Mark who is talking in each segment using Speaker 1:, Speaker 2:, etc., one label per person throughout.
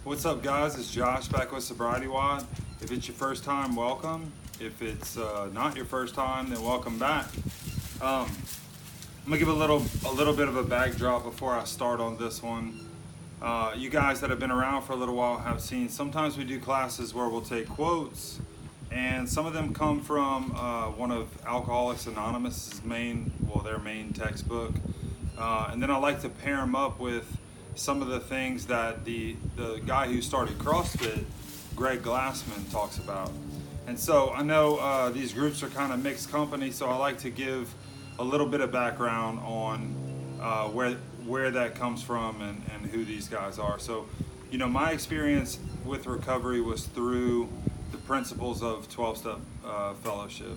Speaker 1: What's up, guys? It's Josh back with SobrietyWoD. If it's your first time, welcome. If it's not your first time, then welcome back. I'm gonna give a little bit of a backdrop before I start on this one. You guys that have been around for a little while have seen sometimes we do classes where we'll take quotes, and some of them come from one of Alcoholics Anonymous' their main textbook, and then I like to pair them up with some of the things that the guy who started CrossFit, Greg Glassman, talks about. And so I know these groups are kind of mixed company, so I like to give a little bit of background on where that comes from and who these guys are. So, you know, my experience with recovery was through the principles of 12-step fellowship,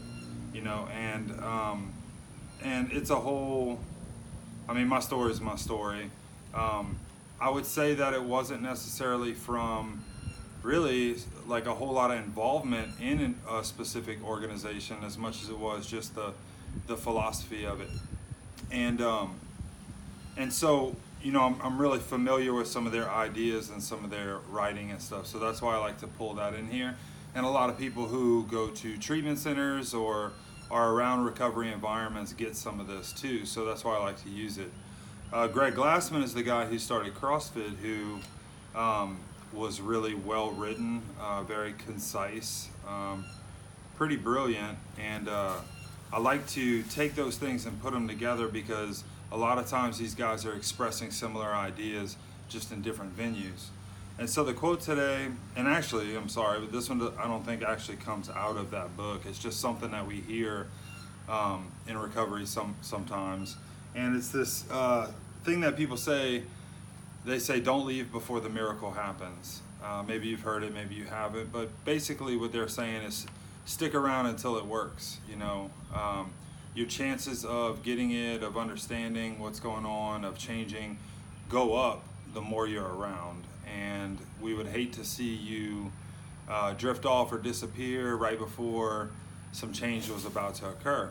Speaker 1: you know, and it's a whole, I mean, my story is my story. I would say that it wasn't necessarily from really like a whole lot of involvement in a specific organization as much as it was just the philosophy of it. And so, you know, I'm really familiar with some of their ideas and some of their writing and stuff. So that's why I like to pull that in here. And a lot of people who go to treatment centers or are around recovery environments get some of this too. So that's why I like to use it. Greg Glassman is the guy who started CrossFit, who was really well written, very concise, pretty brilliant, and I like to take those things and put them together because a lot of times these guys are expressing similar ideas just in different venues. And so the quote today, and actually, I'm sorry, but this one I don't think actually comes out of that book. It's just something that we hear in recovery sometimes. And it's this thing that people say, they say, don't leave before the miracle happens. Maybe you've heard it, maybe you haven't, but basically what they're saying is stick around until it works. You know, your chances of getting it, of understanding what's going on, of changing, go up the more you're around. And we would hate to see you drift off or disappear right before some change was about to occur.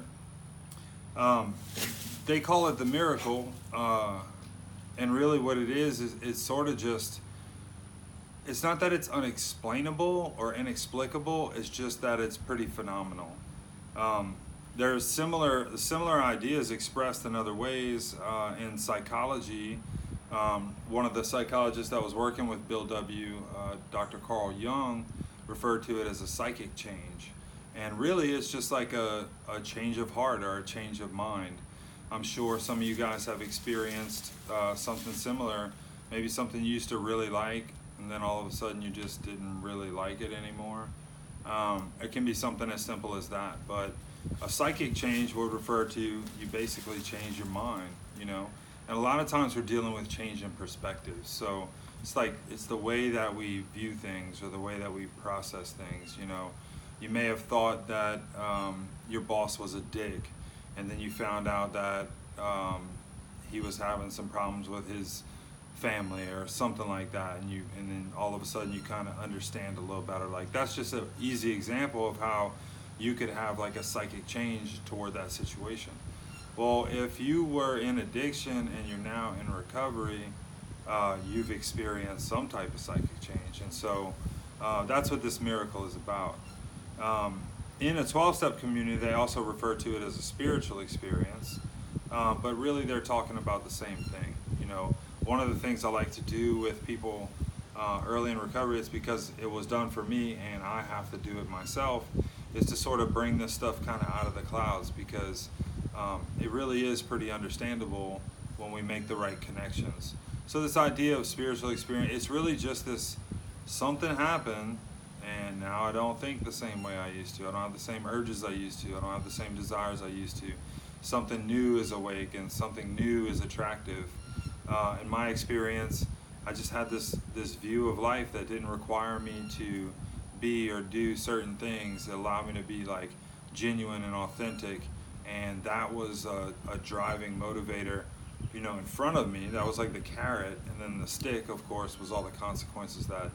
Speaker 1: They call it the miracle, and really what it is it's sort of just, it's not that it's unexplainable or inexplicable, it's just that it's pretty phenomenal. There's similar ideas expressed in other ways in psychology. One of the psychologists that was working with Bill W., Dr. Carl Jung, referred to it as a psychic change. And really it's just like a change of heart or a change of mind. I'm sure some of you guys have experienced something similar, maybe something you used to really like, and then all of a sudden you just didn't really like it anymore. It can be something as simple as that, but a psychic change would refer to you basically change your mind, you know. And a lot of times we're dealing with change in perspective. So it's the way that we view things or the way that we process things, you know. You may have thought that your boss was a dick, and then you found out that he was having some problems with his family or something like that, and then all of a sudden you kind of understand a little better. Like, that's just an easy example of how you could have like a psychic change toward that situation. Well, if you were in addiction and you're now in recovery, you've experienced some type of psychic change, and so that's what this miracle is about. In a 12-step community, they also refer to it as a spiritual experience, but really they're talking about the same thing. You know, one of the things I like to do with people early in recovery, it's because it was done for me and I have to do it myself, is to sort of bring this stuff kind of out of the clouds, because it really is pretty understandable when we make the right connections. So this idea of spiritual experience, it's really just this, something happened and now I don't think the same way I used to. I don't have the same urges I used to. I don't have the same desires I used to. Something new is awakened. Something new is attractive. In my experience, I just had this view of life that didn't require me to be or do certain things that allowed me to be like genuine and authentic. And that was a driving motivator, you know, in front of me. That was like the carrot. And then the stick, of course, was all the consequences that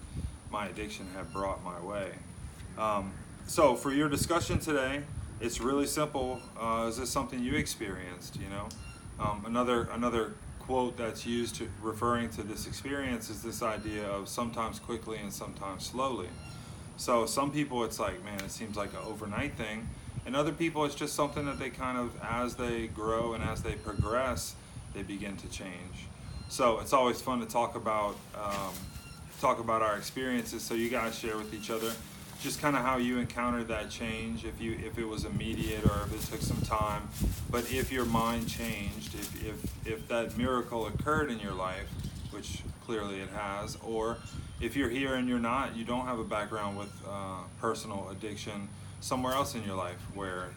Speaker 1: my addiction had brought my way. So for your discussion today, it's really simple. Is this something you experienced? You know, another quote that's used to referring to this experience is this idea of sometimes quickly and sometimes slowly. So some people it's like, man, it seems like an overnight thing, and other people it's just something that they kind of, as they grow and as they progress, they begin to change. So it's always fun to talk about our experiences. So you guys share with each other just kind of how you encountered that change, if it was immediate or if it took some time, but if your mind changed, if that miracle occurred in your life, which clearly it has, or if you're here and you don't have a background with personal addiction somewhere else in your life where